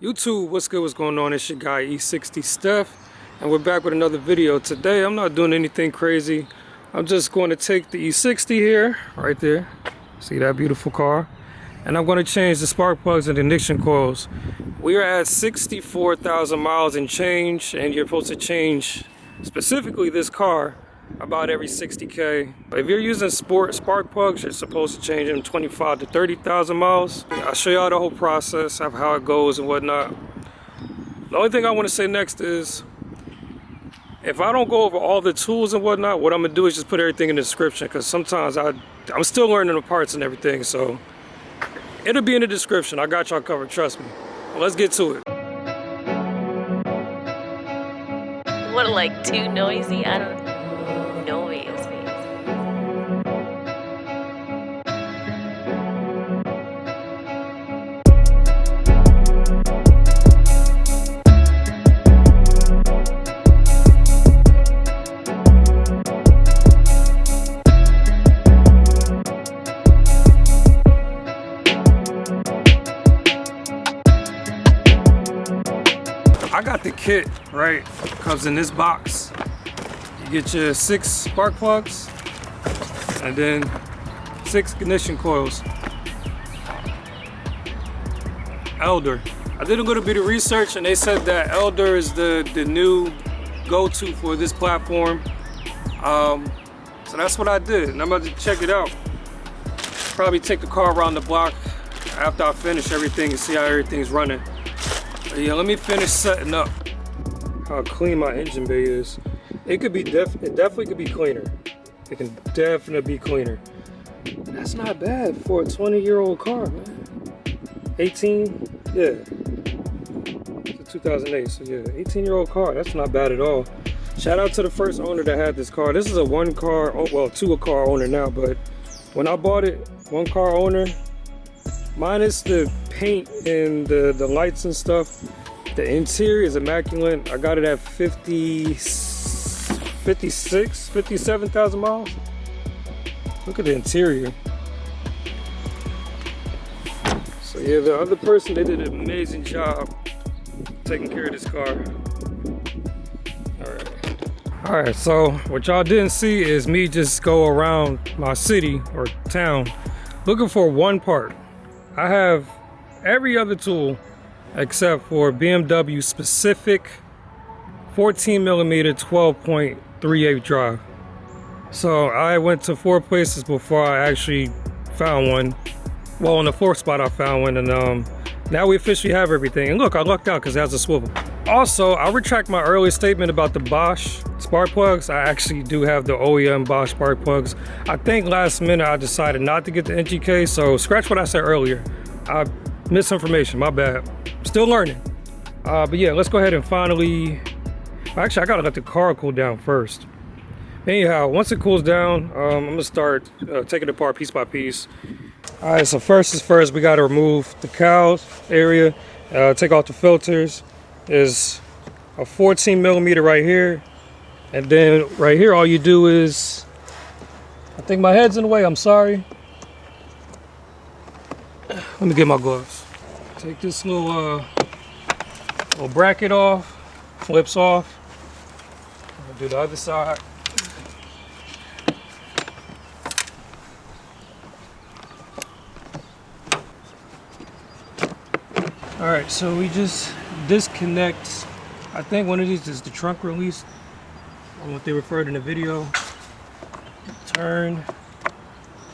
YouTube, what's good, what's going on? It's your guy E60 Steph, and we're back with another video. Today I'm not doing anything crazy. I'm just going to take the E60 here, right there, see that beautiful car, and I'm going to change the spark plugs and the ignition coils. We are at 64,000 miles and change, and you're supposed to change specifically this car about every 60K. If you're using sport spark plugs, you're supposed to change them 25 to 30,000 miles. I'll show y'all the whole process of how it goes and whatnot. The only thing I want to say next is, if I don't go over all the tools and whatnot, what I'm gonna do is just put everything in the description, because sometimes I'm still learning the parts and everything, so it'll be in the description. I got y'all covered, trust me. Well, let's get to it. What, like too noisy? I don't know. Noise. I got the kit, right? Comes in this box. You get your 6 spark plugs and then 6 ignition coils. Elder. I did a little bit of research and they said that Elder is the new go-to for this platform. So that's what I did, and I'm about to check it out. Probably take the car around the block after I finish everything and see how everything's running. But yeah, let me finish setting up how clean my engine bay is. It could be it definitely could be cleaner. It can definitely be cleaner. That's not bad for a 20-year-old car, man. 18, yeah. It's a 2008, so yeah, 18-year-old car. That's not bad at all. Shout out to the first owner that had this car. This is a one-car, well, two-car owner now, but when I bought it, one-car owner, minus the paint and the lights and stuff, the interior is immaculate. I got it at 57,000 miles. Look at the interior. So yeah, the other person, they did an amazing job taking care of this car. All right, so what y'all didn't see is me just go around my city or town looking for one part. I have every other tool except for BMW specific 14mm 12.38 drive. So I went to 4 places before I actually found one. Well, on the 4th spot I found one, and now we officially have everything. And look, I lucked out because it has a swivel. Also, I'll retract my earlier statement about the Bosch spark plugs. I actually do have the OEM Bosch spark plugs. I think last minute I decided not to get the NGK, so scratch what I said earlier. I misinformation, my bad. Still learning. But yeah, let's go ahead and finally, actually I gotta let the car cool down first. Anyhow, once it cools down, I'm gonna start taking it apart piece by piece. All right, so first is first, we gotta remove the cowls area, take off the filters. There's a 14mm right here, and then right here all you do is, I think my head's in the way, I'm sorry. Let me get my gloves. Take this little bracket off, flips off. I'll do the other side. All right, so we just disconnect. I think one of these is the trunk release, or what they referred in the video. Turn,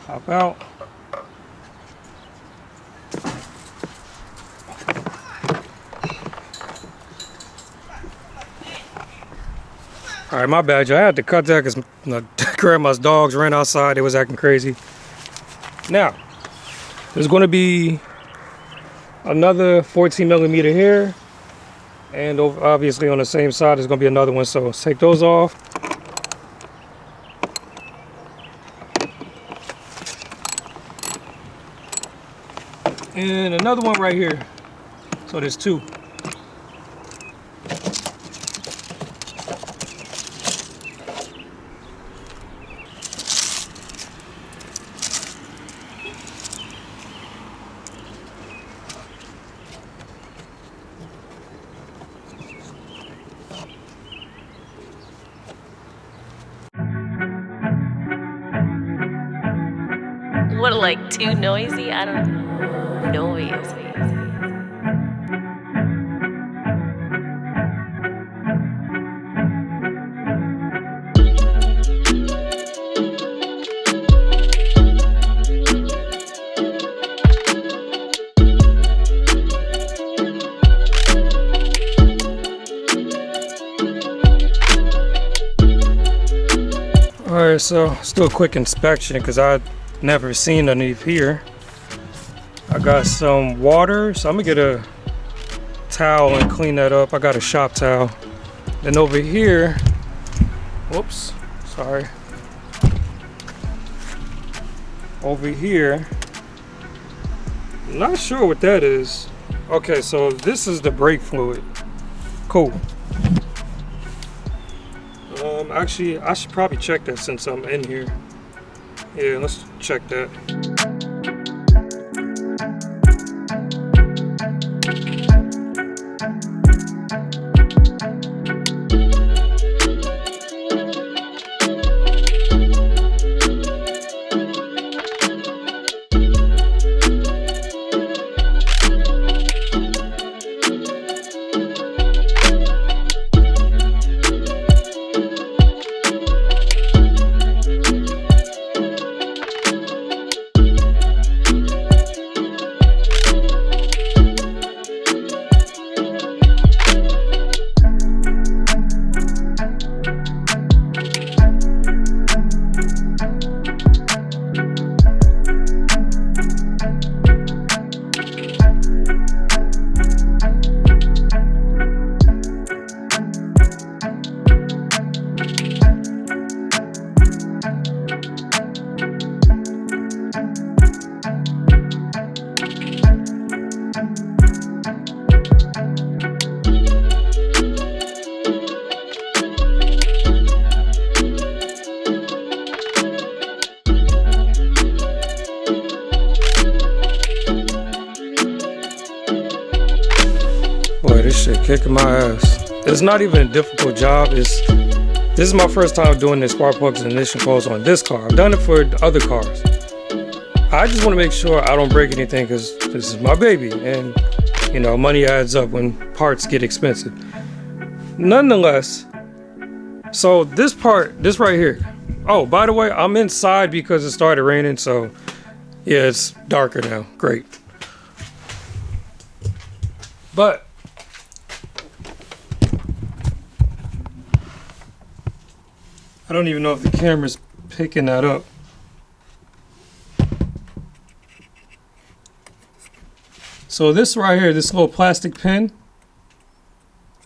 pop out. All right, my bad, y'all. I had to cut that because grandma's dogs ran outside. They was acting crazy. Now, there's going to be another 14mm here, and obviously on the same side there's going to be another one. So let's take those off. And another one right here. So there's 2. like too noisy? I don't noisy. Alright, so let's do a quick inspection because I've never seen underneath here. I got some water, so I'm gonna get a towel and clean that up. I got a shop towel. Then over here, whoops, sorry. Over here, I'm not sure what that is. Okay, so this is the brake fluid. Cool. Actually, I should probably check that since I'm in here. Yeah, let's check that. Boy, this shit kicking my ass. It's not even a difficult job. This is my first time doing this spark plugs and ignition coils on this car. I've done it for other cars. I just want to make sure I don't break anything because this is my baby, and you know, money adds up when parts get expensive. Nonetheless, so this right here. Oh, by the way, I'm inside because it started raining, so yeah, it's darker now. Great. But I don't even know if the camera's picking that up. So this right here, this little plastic pin,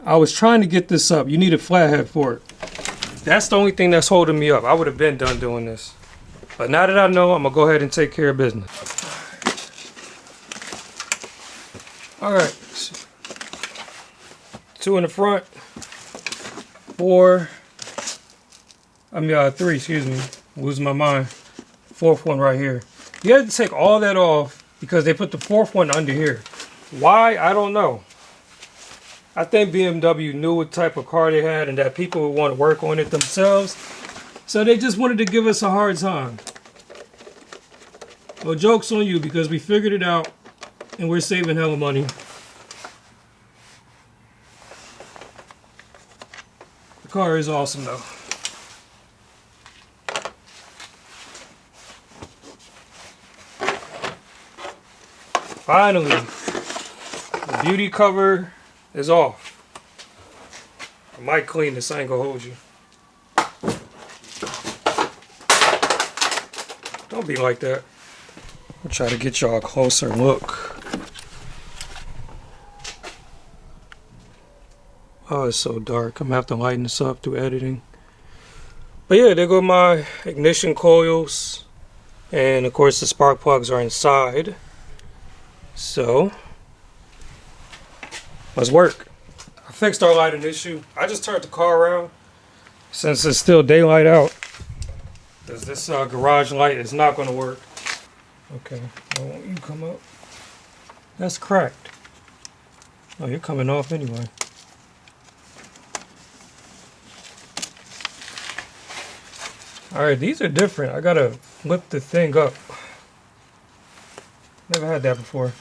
I was trying to get this up. You need a flathead for it. That's the only thing that's holding me up. I would have been done doing this. But now that I know, I'm gonna go ahead and take care of business. All right. 2 in the front, 3, excuse me, losing my mind. 4th one right here. You had to take all that off because they put the 4th one under here. Why? I don't know. I think BMW knew what type of car they had and that people would want to work on it themselves. So they just wanted to give us a hard time. Well, joke's on you because we figured it out and we're saving hella money. The car is awesome though. Finally, the beauty cover is off. I might clean this, I ain't gonna hold you. Don't be like that. I'll try to get y'all a closer look. Oh, it's so dark. I'm gonna have to lighten this up through editing. But yeah, there go my ignition coils. And of course the spark plugs are inside. So, let's work. I fixed our lighting issue. I just turned the car around since it's still daylight out. Because this garage light is not going to work. Okay, I want you to come up. That's cracked. Oh, you're coming off anyway. Alright, these are different. I gotta flip the thing up. never had that before.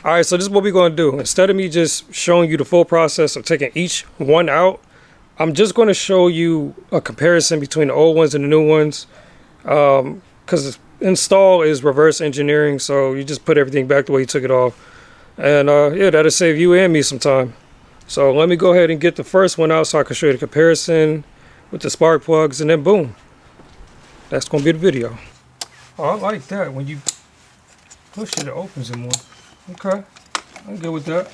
All right, so this is what we're gonna do. Instead of me just showing you the full process of taking each one out, I'm just gonna show you a comparison between the old ones and the new ones. Because install is reverse engineering, so you just put everything back the way you took it off. And yeah, that'll save you and me some time. So let me go ahead and get the first one out so I can show you the comparison with the spark plugs, and then boom. That's gonna be the video. Oh, I like that. When you push it, it opens it more. Okay, I'm good with that.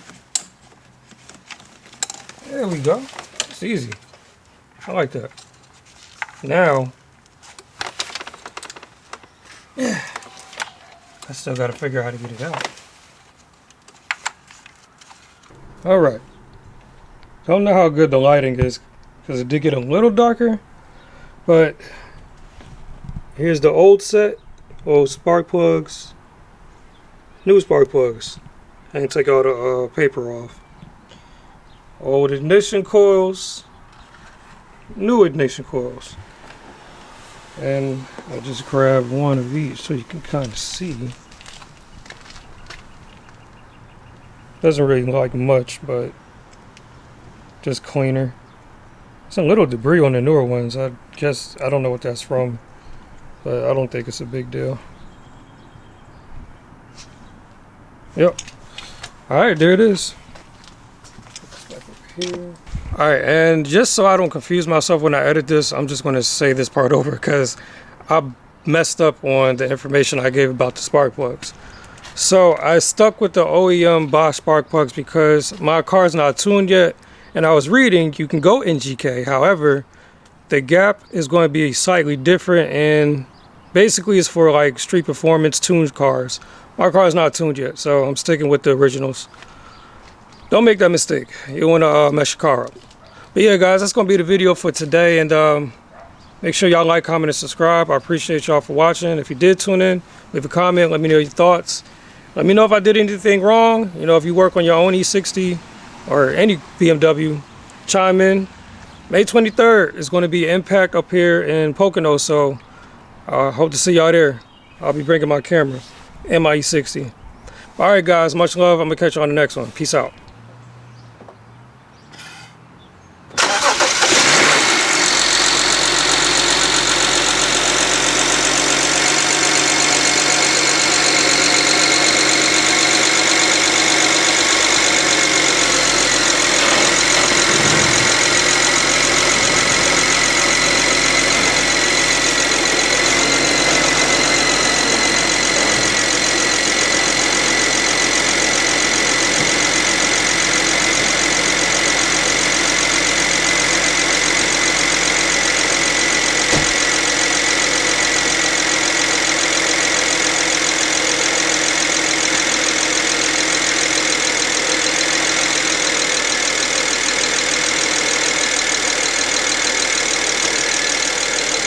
There we go. It's easy. I like that. Now, I still gotta figure out how to get it out. All right. Don't know how good the lighting is because it did get a little darker, but here's the old set, old spark plugs, new spark plugs. I didn't take all the paper off. Old ignition coils, new ignition coils. And I just grabbed one of each so you can kind of see. Doesn't really like much, but just cleaner. There's a little debris on the newer ones. I guess, I don't know what that's from, but I don't think it's a big deal. Yep. Alright, there it is. Alright, and just so I don't confuse myself when I edit this, I'm just going to say this part over because I messed up on the information I gave about the spark plugs. So I stuck with the OEM Bosch spark plugs because my car's not tuned yet, and I was reading you can go NGK. However, the gap is going to be slightly different, and basically it's for like street performance tuned cars. My car is not tuned yet, so I'm sticking with the originals. Don't make that mistake. You want to mess your car up. But yeah, guys, that's going to be the video for today, and make sure y'all like, comment, and subscribe. I appreciate y'all for watching. If you did tune in, leave a comment. Let me know your thoughts. Let me know if I did anything wrong. You know, if you work on your own E60 or any BMW, chime in. May 23rd is going to be Impact up here in Pocono, so I hope to see y'all there. I'll be bringing my camera and my E60. All right, guys, much love. I'm going to catch you on the next one. Peace out.